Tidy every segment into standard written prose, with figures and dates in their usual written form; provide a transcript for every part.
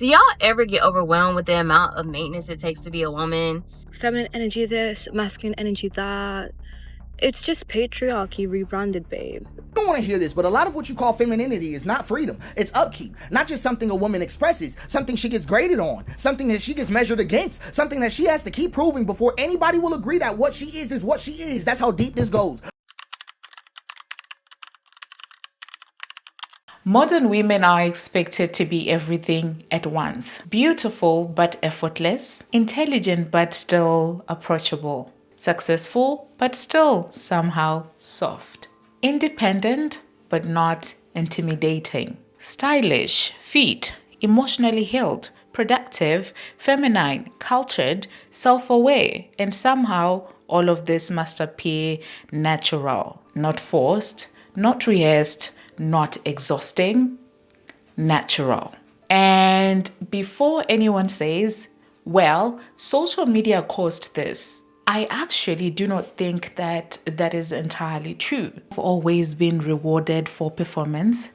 Do y'all ever get overwhelmed with the amount of maintenance it takes to be a woman? Feminine energy this, masculine energy that. It's just patriarchy rebranded, babe. I don't want to hear this, but a lot of what you call femininity is not freedom. It's upkeep. Not just something a woman expresses, something she gets graded on, something that she gets measured against, something that she has to keep proving before anybody will agree that what she is what she is. That's how deep this goes. Modern women are expected to be everything at once. Beautiful but effortless, intelligent but still approachable, successful but still somehow soft, independent but not intimidating, stylish, fit, emotionally healed, productive, feminine, cultured, self-aware, and somehow all of this must appear natural, not forced, not rehearsed, not exhausting, natural. And before anyone says, well, social media caused this, I actually do not think that that is entirely true. I've always been rewarded for performance.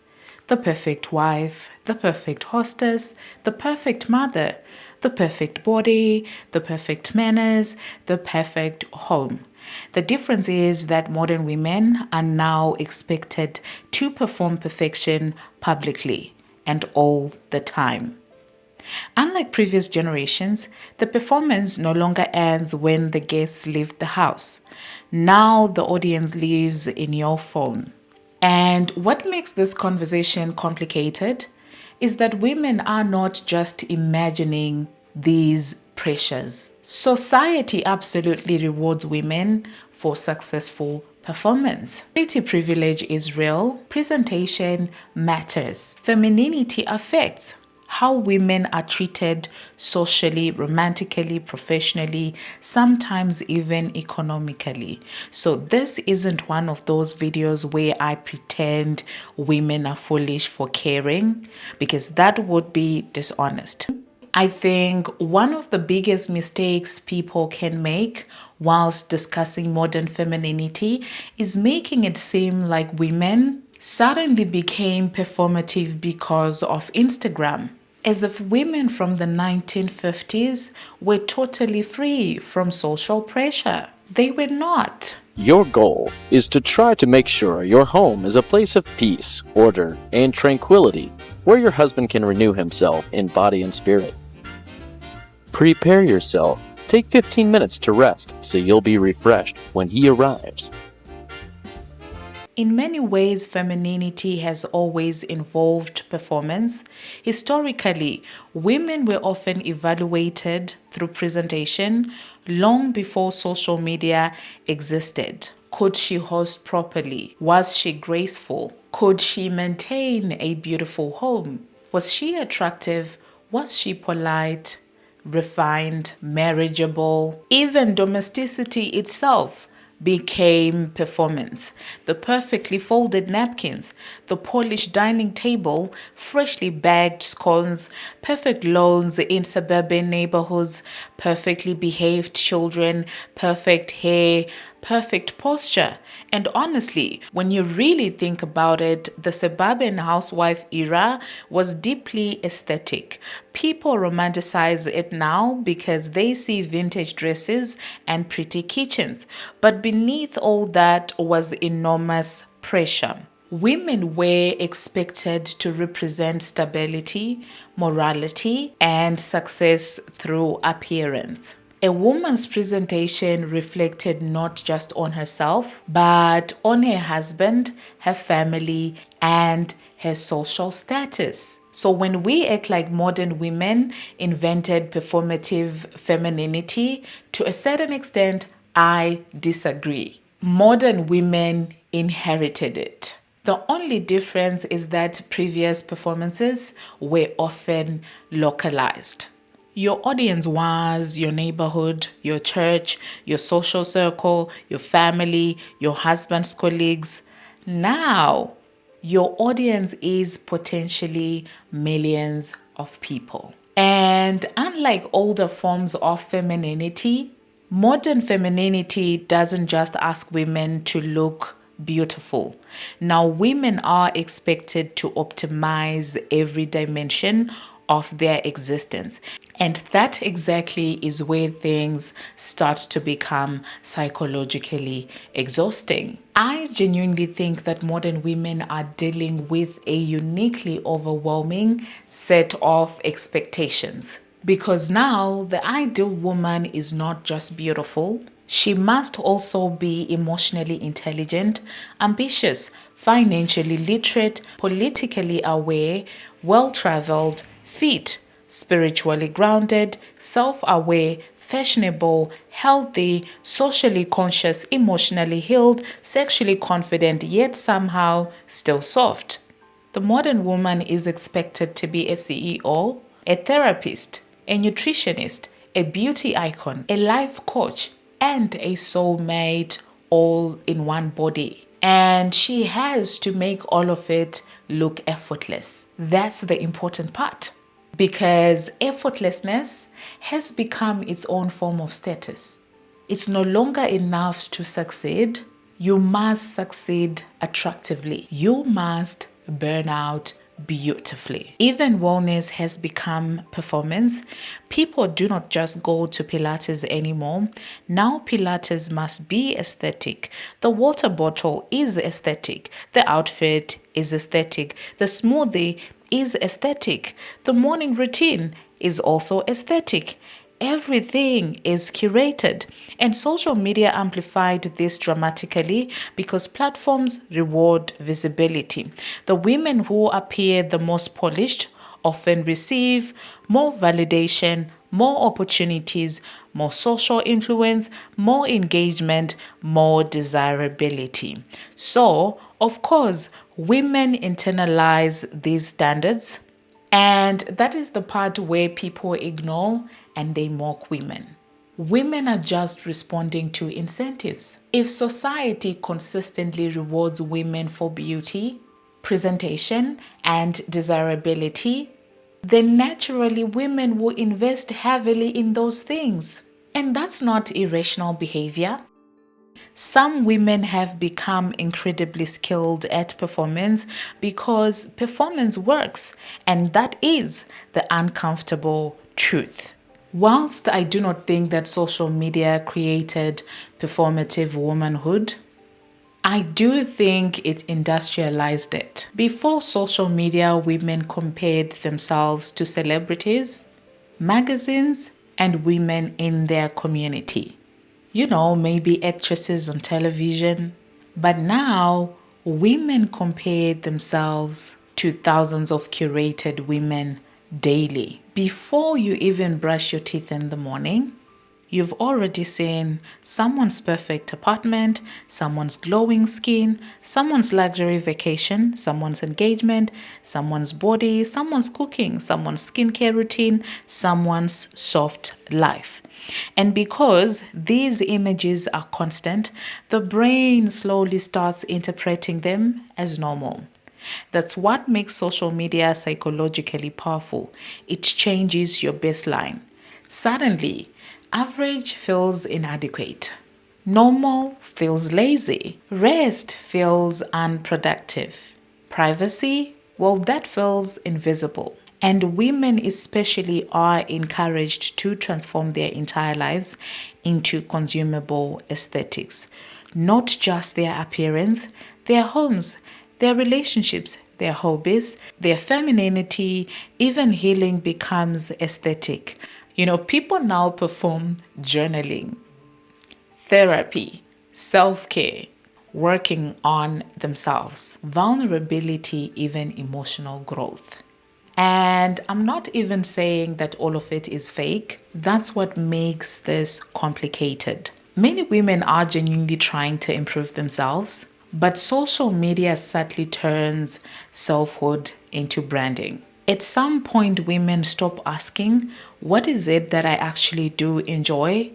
The perfect wife, the perfect hostess, the perfect mother, the perfect body, the perfect manners, the perfect home. The difference is that modern women are now expected to perform perfection publicly and all the time. Unlike previous generations, the performance no longer ends when the guests leave the house. Now the audience lives in your phone. And what makes this conversation complicated is that women are not just imagining these pressures. Society absolutely rewards women for successful performance. Pretty privilege is real. Presentation matters. Femininity affects how women are treated socially, romantically, professionally, sometimes even economically. So this isn't one of those videos where I pretend women are foolish for caring, because that would be dishonest. I think one of the biggest mistakes people can make whilst discussing modern femininity is making it seem like women suddenly became performative because of Instagram, as if women from the 1950s were totally free from social pressure. They were not. Your goal is to try to make sure your home is a place of peace, order, and tranquility, where your husband can renew himself in body and spirit. Prepare yourself. Take 15 minutes to rest so you'll be refreshed when he arrives. In many ways, femininity has always involved performance. Historically, women were often evaluated through presentation long before social media existed. Could she host properly? Was she graceful? Could she maintain a beautiful home? Was she attractive? Was she polite, refined, marriageable? Even domesticity itself became performance. The perfectly folded napkins, the polished dining table, freshly bagged scones, perfect lawns in suburban neighborhoods, perfectly behaved children, perfect hair, perfect posture. And honestly, when you really think about it, the suburban housewife era was deeply aesthetic. People romanticize it now because they see vintage dresses and pretty kitchens. But beneath all that was enormous pressure. Women were expected to represent stability, morality, and success through appearance. A woman's presentation reflected not just on herself, but on her husband, her family, and her social status. So when we act like modern women invented performative femininity, to a certain extent, I disagree. Modern women inherited it. The only difference is that previous performances were often localized. Your audience was your neighborhood, your church, your social circle, your family, your husband's colleagues. Now, your audience is potentially millions of people. And unlike older forms of femininity, modern femininity doesn't just ask women to look beautiful. Now, women are expected to optimize every dimension of their existence. And that exactly is where things start to become psychologically exhausting. I genuinely think that modern women are dealing with a uniquely overwhelming set of expectations. Because now the ideal woman is not just beautiful, she must also be emotionally intelligent, ambitious, financially literate, politically aware, well traveled, fit, spiritually grounded, self aware, fashionable, healthy, socially conscious, emotionally healed, sexually confident, yet somehow still soft. The modern woman is expected to be a CEO, a therapist, a nutritionist, a beauty icon, a life coach, and a soulmate all in one body. And she has to make all of it look effortless. That's the important part. Because effortlessness has become its own form of status. It's no longer enough to succeed. You must succeed attractively. You must burn out beautifully. Even wellness has become performance. People do not just go to Pilates anymore. Now Pilates must be aesthetic. The water bottle is aesthetic. The outfit is aesthetic. The smoothie is aesthetic. The morning routine is also aesthetic. Everything is curated, and social media amplified this dramatically because platforms reward visibility. The women who appear the most polished often receive more validation, more opportunities, more social influence, more engagement, more desirability. So, of course, women internalize these standards, and that is the part where people ignore and they mock women. Women are just responding to incentives. If society consistently rewards women for beauty, presentation, and desirability, then naturally women will invest heavily in those things. And that's not irrational behavior. Some women have become incredibly skilled at performance because performance works, and that is the uncomfortable truth. Whilst I do not think that social media created performative womanhood, I do think it industrialized it. Before social media, women compared themselves to celebrities, magazines, and women in their community. Maybe actresses on television. But now, women compare themselves to thousands of curated women daily. Before you even brush your teeth in the morning, you've already seen someone's perfect apartment, someone's glowing skin, someone's luxury vacation, someone's engagement, someone's body, someone's cooking, someone's skincare routine, someone's soft life. And because these images are constant, the brain slowly starts interpreting them as normal. That's what makes social media psychologically powerful. It changes your baseline. Suddenly, average feels inadequate. Normal feels lazy. Rest feels unproductive. Privacy, well, that feels invisible. And women, especially, are encouraged to transform their entire lives into consumable aesthetics. Not just their appearance, their homes, their relationships, their hobbies, their femininity, even healing becomes aesthetic. People now perform journaling, therapy, self care, working on themselves, vulnerability, even emotional growth. And I'm not even saying that all of it is fake. That's what makes this complicated. Many women are genuinely trying to improve themselves, but social media subtly turns selfhood into branding. At some point, women stop asking, what is it that I actually do enjoy?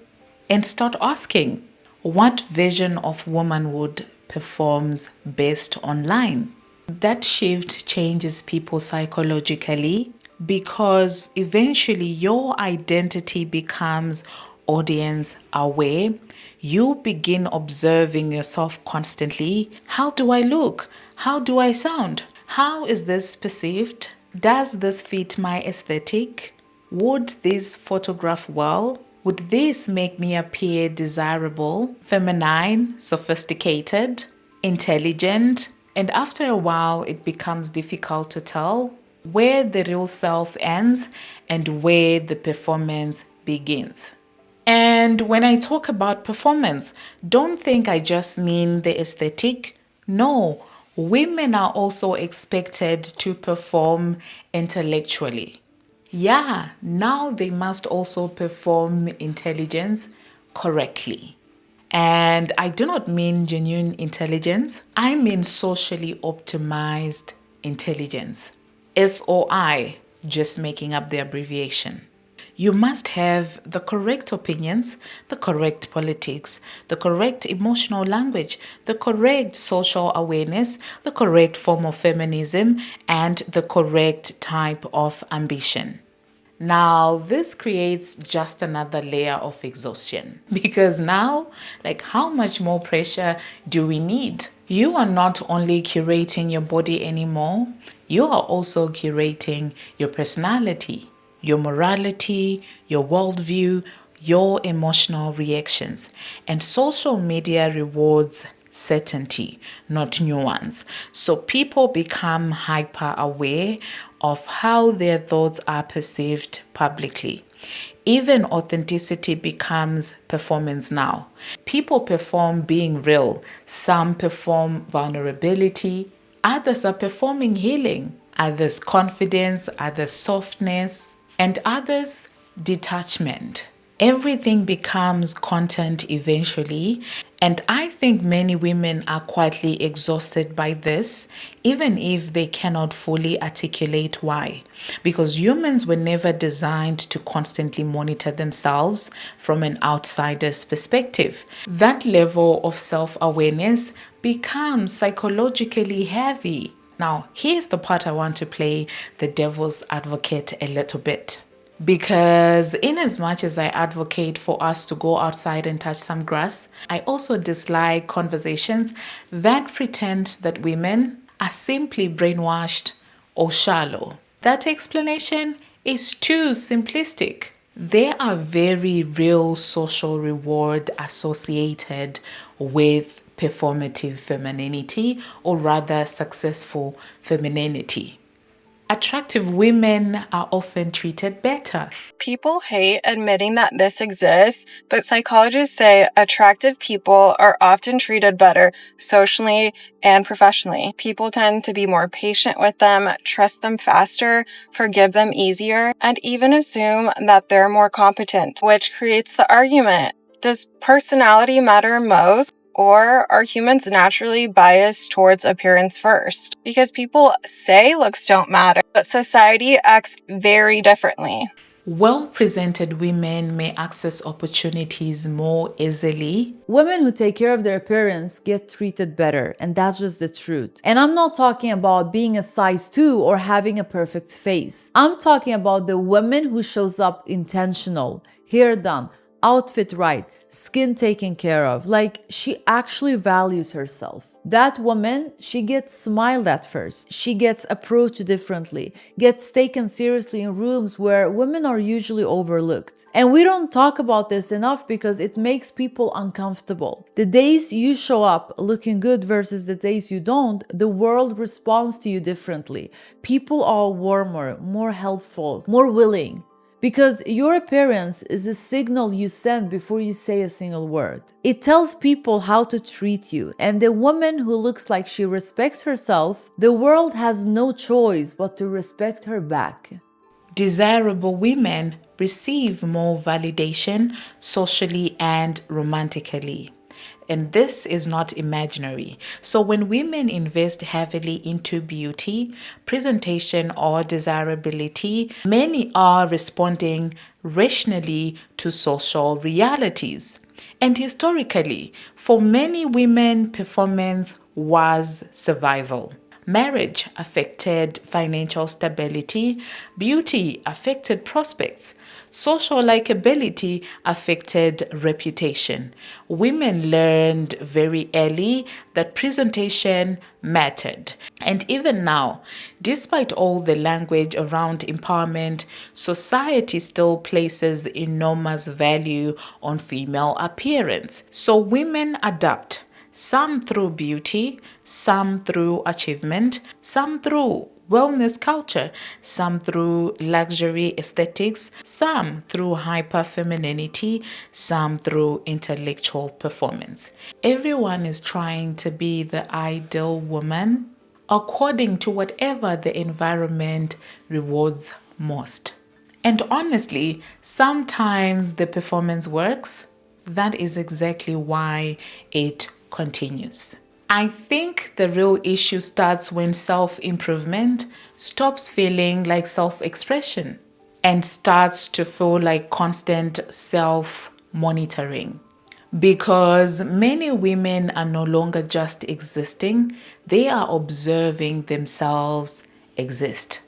And start asking, what version of womanhood performs best online? That shift changes people psychologically because eventually your identity becomes audience aware. You begin observing yourself constantly. How do I look? How do I sound? How is this perceived? Does this fit my aesthetic? Would this photograph well? Would this make me appear desirable, feminine, sophisticated, intelligent? And after a while, it becomes difficult to tell where the real self ends and where the performance begins. And when I talk about performance, don't think I just mean the aesthetic. No, women are also expected to perform intellectually. Yeah, now they must also perform intelligence correctly. And I do not mean genuine intelligence, I mean socially optimized intelligence. SOI, just making up the abbreviation. You must have the correct opinions, the correct politics, the correct emotional language, the correct social awareness, the correct form of feminism, and the correct type of ambition. Now, this creates just another layer of exhaustion because now, like, how much more pressure do we need? You are not only curating your body anymore, you are also curating your personality, your morality, your worldview, your emotional reactions. And social media rewards certainty, not nuance. So people become hyper aware of how their thoughts are perceived publicly. Even authenticity becomes performance now. People perform being real, some perform vulnerability, others are performing healing, others confidence, others softness, and others detachment. Everything becomes content eventually, and I think many women are quietly exhausted by this, even if they cannot fully articulate why. Because humans were never designed to constantly monitor themselves from an outsider's perspective. That level of self awareness becomes psychologically heavy. Now, here's the part I want to play the devil's advocate a little bit. Because, in as much as I advocate for us to go outside and touch some grass, I also dislike conversations that pretend that women are simply brainwashed or shallow. That explanation is too simplistic. There are very real social reward associated with performative femininity, or rather successful femininity. Attractive women are often treated better. People hate admitting that this exists, but psychologists say attractive people are often treated better socially and professionally. People tend to be more patient with them, trust them faster, forgive them easier, and even assume that they're more competent, which creates the argument. Does personality matter most? Or are humans naturally biased towards appearance first? Because people say looks don't matter, but society acts very differently. Well-presented women may access opportunities more easily. Women who take care of their appearance get treated better, and that's just the truth. And I'm not talking about being a size 2 or having a perfect face. I'm talking about the woman who shows up intentional, hair done, outfit right, skin taken care of, like she actually values herself. That woman, she gets smiled at first. She gets approached differently, gets taken seriously in rooms where women are usually overlooked. And we don't talk about this enough because it makes people uncomfortable. The days you show up looking good versus the days you don't, the world responds to you differently. People are warmer, more helpful, more willing. Because your appearance is a signal you send before you say a single word. It tells people how to treat you, and the woman who looks like she respects herself, the world has no choice but to respect her back. Desirable women receive more validation socially and romantically. And this is not imaginary. So when women invest heavily into beauty, presentation, or desirability, many are responding rationally to social realities. And historically, for many women, performance was survival. Marriage affected financial stability. Beauty affected prospects. Social likability affected reputation. Women learned very early that presentation mattered. And even now, despite all the language around empowerment, society still places enormous value on female appearance. So women adapt. Some through beauty, some through achievement, some through wellness culture, some through luxury aesthetics, some through hyper femininity, some through intellectual performance. Everyone is trying to be the ideal woman according to whatever the environment rewards most. And honestly, sometimes the performance works. That is exactly why it continues. I think the real issue starts when self-improvement stops feeling like self-expression and starts to feel like constant self-monitoring. Because many women are no longer just existing, they are observing themselves exist.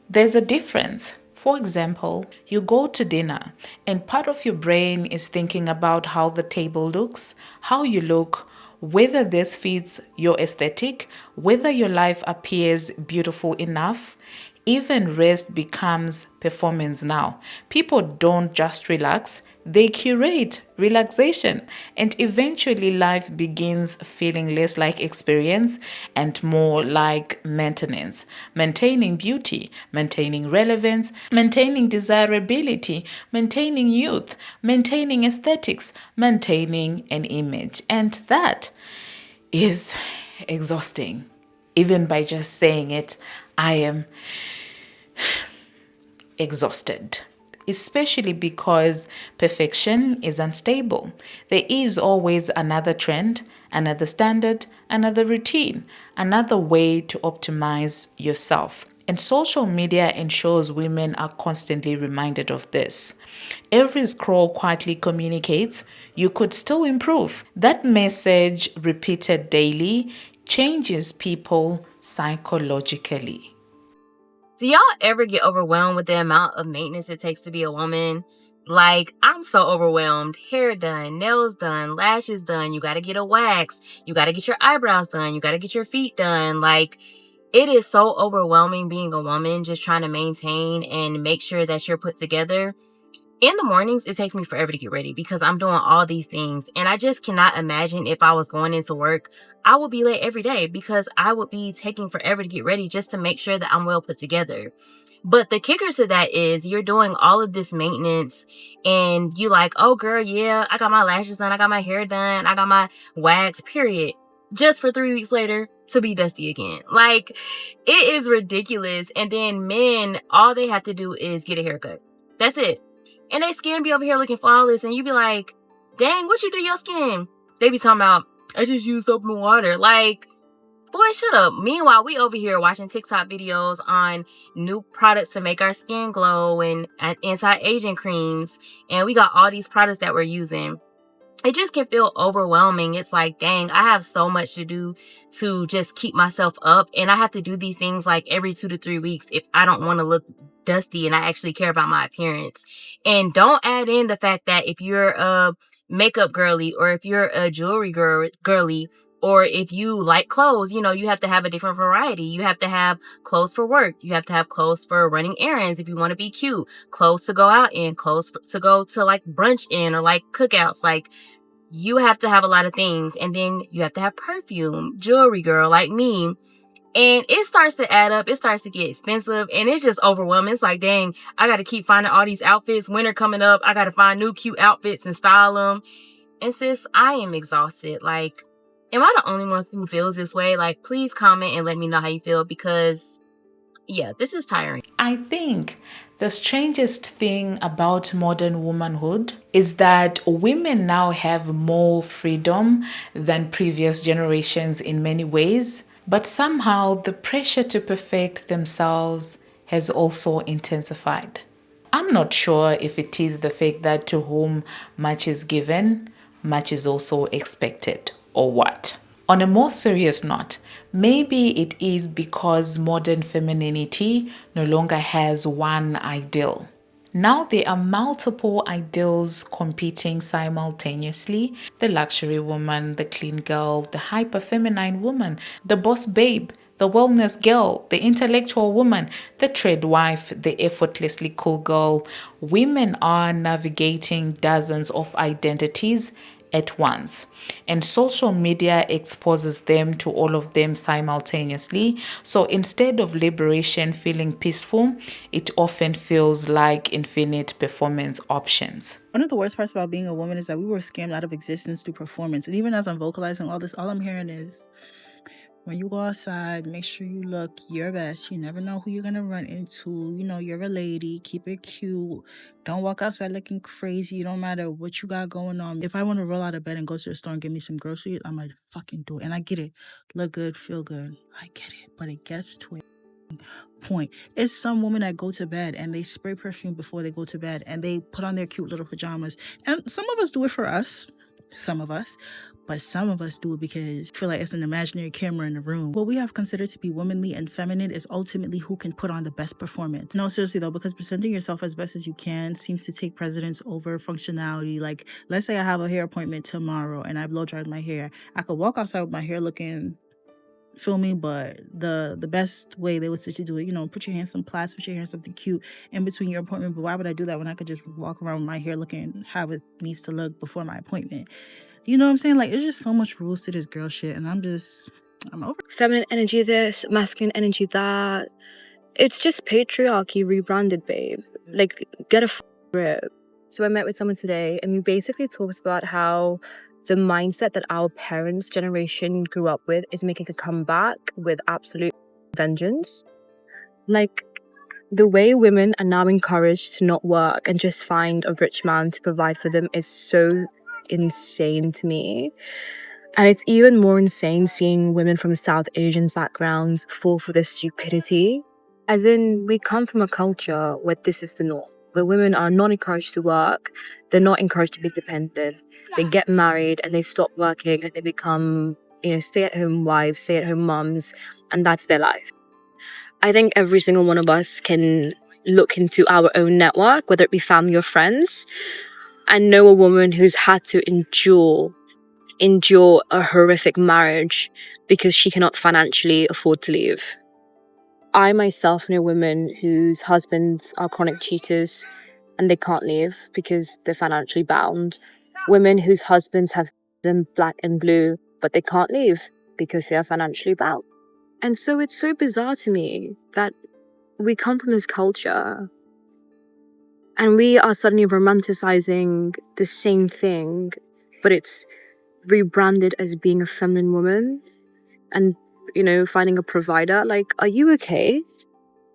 There's a difference. For example, you go to dinner and part of your brain is thinking about how the table looks, how you look, whether this fits your aesthetic, whether your life appears beautiful enough. Even rest becomes performance now. People don't just relax, they curate relaxation, and eventually life begins feeling less like experience and more like maintenance. Maintaining beauty, maintaining relevance, maintaining desirability, maintaining youth, maintaining aesthetics, maintaining an image. And that is exhausting. Even by just saying it, I am exhausted, especially because perfection is unstable. There is always another trend, another standard, another routine, another way to optimize yourself. And social media ensures women are constantly reminded of this. Every scroll quietly communicates you could still improve. That message, repeated daily, changes people psychologically. Do y'all ever get overwhelmed with the amount of maintenance it takes to be a woman? Like, I'm so overwhelmed. Hair done, nails done, lashes done. You got to get a wax. You got to get your eyebrows done. You got to get your feet done. Like, it is so overwhelming being a woman, just trying to maintain and make sure that you're put together. In the mornings, it takes me forever to get ready because I'm doing all these things. And I just cannot imagine if I was going into work, I would be late every day because I would be taking forever to get ready just to make sure that I'm well put together. But the kicker to that is you're doing all of this maintenance and you like, oh girl, yeah, I got my lashes done. I got my hair done. I got my wax, period. Just for 3 weeks later to be dusty again. Like, it is ridiculous. And then men, all they have to do is get a haircut. That's it. And they skin be over here looking flawless. And you be like, dang, what you do to your skin? They be talking about, I just use soap and water. Like, boy, shut up. Meanwhile, we over here watching TikTok videos on new products to make our skin glow and anti-aging creams. And we got all these products that we're using. It just can feel overwhelming. It's like, dang, I have so much to do to just keep myself up. And I have to do these things like every 2 to 3 weeks if I don't want to look dusty and I actually care about my appearance. And don't add in the fact that if you're a makeup girly or if you're a jewelry girly, or if you like clothes, you know, you have to have a different variety. You have to have clothes for work. You have to have clothes for running errands if you want to be cute. Clothes to go out in. Clothes to go to like brunch in or like cookouts. Like, you have to have a lot of things. And then you have to have perfume. Jewelry girl like me. And it starts to add up. It starts to get expensive. And it's just overwhelming. It's like, dang, I got to keep finding all these outfits. Winter coming up. I got to find new cute outfits and style them. And sis, I am exhausted. Like, am I the only one who feels this way? Like, please comment and let me know how you feel because, yeah, this is tiring. I think the strangest thing about modern womanhood is that women now have more freedom than previous generations in many ways, but somehow the pressure to perfect themselves has also intensified. I'm not sure if it is the fact that to whom much is given, much is also expected, or what. On a more serious note, Maybe it is because modern femininity no longer has one ideal. Now there are multiple ideals competing simultaneously: the luxury woman, the clean girl, the hyper feminine woman, the boss babe, the wellness girl, the intellectual woman, the trade wife, the effortlessly cool girl. Women are navigating dozens of identities at once, and social media exposes them to all of them simultaneously. So instead of liberation feeling peaceful, it often feels like infinite performance options. One of the worst parts about being a woman is that we were scammed out of existence through performance. And even as I'm vocalizing all this, all I'm hearing is, when you go outside, make sure you look your best. You never know who you're going to run into. You know, you're a lady. Keep it cute. Don't walk outside looking crazy. It don't matter what you got going on. If I want to roll out of bed and go to the store and get me some groceries, I'm going to fucking do it. And I get it. Look good, feel good. I get it. But it gets to a point. It's some women that go to bed and they spray perfume before they go to bed and they put on their cute little pajamas. And some of us do it for us. Some of us. But some of us do it because we feel like it's an imaginary camera in the room. What we have considered to be womanly and feminine is ultimately who can put on the best performance. No, seriously though, because presenting yourself as best as you can seems to take precedence over functionality. Like, let's say I have a hair appointment tomorrow and I blow dried my hair. I could walk outside with my hair looking, feel me, but the best way they would suggest you do it, you know, put your hair in some plaits, put your hair in something cute in between your appointment. But why would I do that when I could just walk around with my hair looking how it needs to look before my appointment? You know what I'm saying? Like, it's just so much rules to this girl shit, and I'm over it. Feminine energy this, masculine energy that. It's just patriarchy rebranded, babe. Like, get a grip. So I met with someone today, and we basically talked about how the mindset that our parents' generation grew up with is making a comeback with absolute vengeance. Like, the way women are now encouraged to not work and just find a rich man to provide for them is so insane to me. And it's even more insane seeing women from South Asian backgrounds fall for this stupidity. As in, we come from a culture where this is the norm, where women are not encouraged to work, they're not encouraged to be dependent, they get married and they stop working and they become, stay-at-home wives, stay-at-home moms, and that's their life. I think every single one of us can look into our own network, whether it be family or friends, and know a woman who's had to endure a horrific marriage because she cannot financially afford to leave. I myself know women whose husbands are chronic cheaters and they can't leave because they're financially bound. Women whose husbands have them black and blue, but they can't leave because they are financially bound. And so it's so bizarre to me that we come from this culture and we are suddenly romanticizing the same thing, but it's rebranded as being a feminine woman and, finding a provider. Like, are you okay?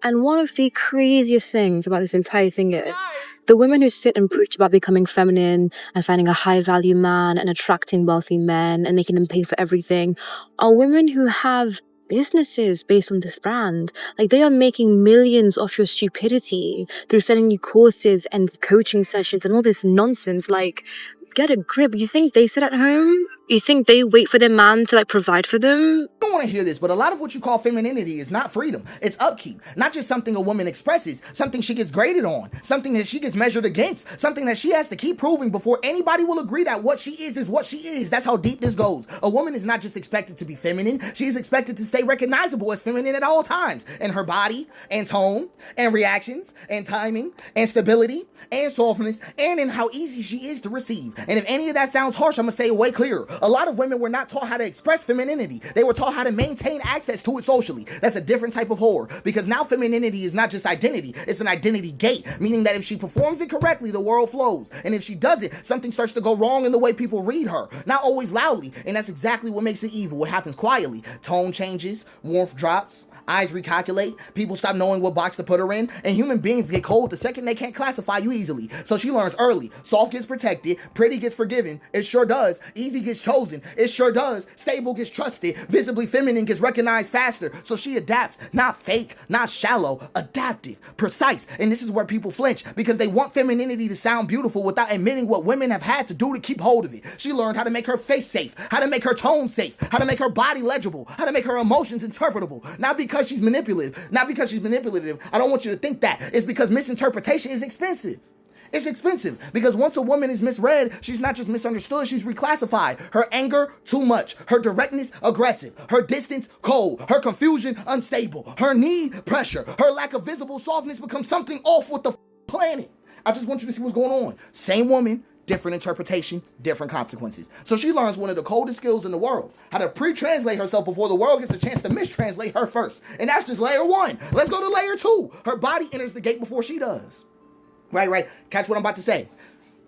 And one of the craziest things about this entire thing is the women who sit and preach about becoming feminine and finding a high-value man and attracting wealthy men and making them pay for everything are women who have businesses based on this brand. Like, they are making millions off your stupidity through selling you courses and coaching sessions and all this nonsense. Like, get a grip. You think they sit at home? You think they wait for their man to provide for them? I don't want to hear this, but a lot of what you call femininity is not freedom. It's upkeep. Not just something a woman expresses, something she gets graded on, something that she gets measured against, something that she has to keep proving before anybody will agree that what she is what she is. That's how deep this goes. A woman is not just expected to be feminine. She is expected to stay recognizable as feminine at all times in her body and tone and reactions and timing and stability and softness and in how easy she is to receive. And if any of that sounds harsh, I'm going to say it way clearer. A lot of women were not taught how to express femininity. They were taught how to maintain access to it socially. That's a different type of horror, because now femininity is not just identity, it's an identity gate, meaning that if she performs it correctly, the world flows. And if she doesn't, something starts to go wrong in the way people read her. Not always loudly, and that's exactly what makes it evil. What happens quietly. Tone changes, warmth drops, Eyes recalculate, people stop knowing what box to put her in, and human beings get cold the second they can't classify you easily. So she learns early. Soft gets protected, pretty gets forgiven, it sure does. Easy gets chosen, it sure does. Stable gets trusted, visibly feminine gets recognized faster. So she adapts, not fake, not shallow, adaptive, precise. And this is where people flinch, because they want femininity to sound beautiful without admitting what women have had to do to keep hold of it. She learned how to make her face safe, how to make her tone safe, how to make her body legible, how to make her emotions interpretable. Not because she's manipulative, I don't want you to think that. It's because misinterpretation is expensive. It's expensive, because once a woman is misread, she's not just misunderstood, she's reclassified. Her anger, too much. Her directness, aggressive. Her distance, cold. Her confusion, unstable. Her need, pressure. Her lack of visible softness becomes something off with the planet. I just want you to see what's going on. Same woman, different interpretation, different consequences. So she learns one of the coldest skills in the world, how to pre-translate herself before the world gets a chance to mistranslate her first. And that's just layer 1. Let's go to layer 2. Her body enters the gate before she does. Right. Catch what I'm about to say.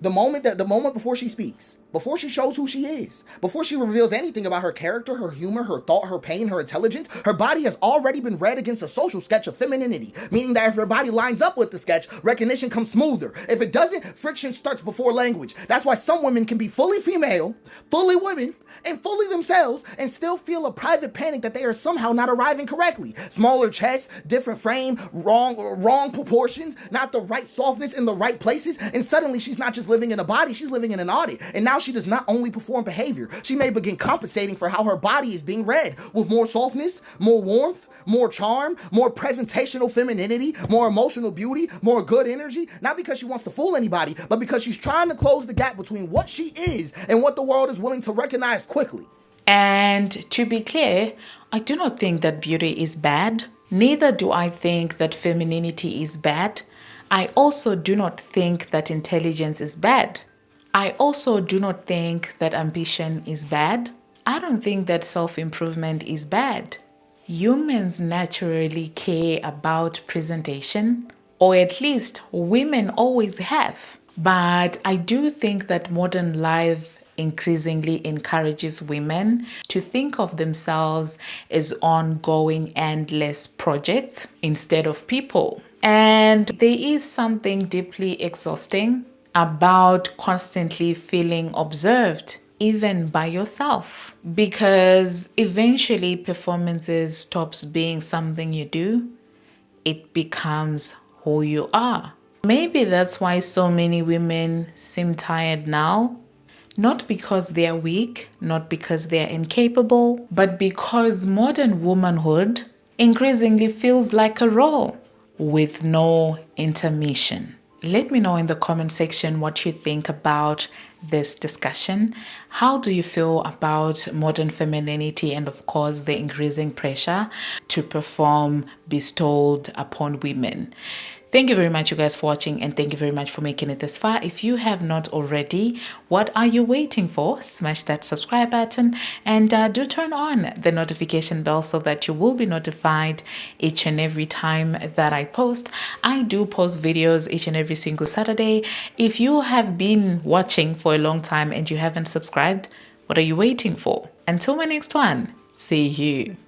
The moment before she speaks, before she shows who she is, before she reveals anything about her character, her humor, her thought, her pain, her intelligence, her body has already been read against a social sketch of femininity, meaning that if her body lines up with the sketch, recognition comes smoother. If it doesn't, friction starts before language. That's why some women can be fully female, fully women, and fully themselves, and still feel a private panic that they are somehow not arriving correctly. Smaller chest, different frame, wrong proportions, not the right softness in the right places, and suddenly she's not just living in a body, she's living in an audit. And now she does not only perform behavior, she may begin compensating for how her body is being read, with more softness, more warmth, more charm, more presentational femininity, more emotional beauty, more good energy, not because she wants to fool anybody, but because she's trying to close the gap between what she is and what the world is willing to recognize quickly. And to be clear, I do not think that beauty is bad. Neither do I think that femininity is bad. I also do not think that intelligence is bad. I also do not think that ambition is bad. I don't think that self-improvement is bad. Humans naturally care about presentation, or at least women always have. But I do think that modern life increasingly encourages women to think of themselves as ongoing, endless projects instead of people. And there is something deeply exhausting about constantly feeling observed, even by yourself, because eventually performances stops being something you do. It becomes who you are. Maybe that's why so many women seem tired now. Not because they are weak, not because they are incapable, but because modern womanhood increasingly feels like a role with no intermission. Let me know in the comment section what you think about this discussion. How do you feel about modern femininity and, of course, the increasing pressure to perform bestowed upon women? Thank you very much, you guys, for watching, and thank you very much for making it this far. If you have not already, what are you waiting for? Smash that subscribe button and do turn on the notification bell so that you will be notified each and every time that I post. I do post videos each and every single Saturday. If you have been watching for a long time and you haven't subscribed, what are you waiting for? Until my next one, see you.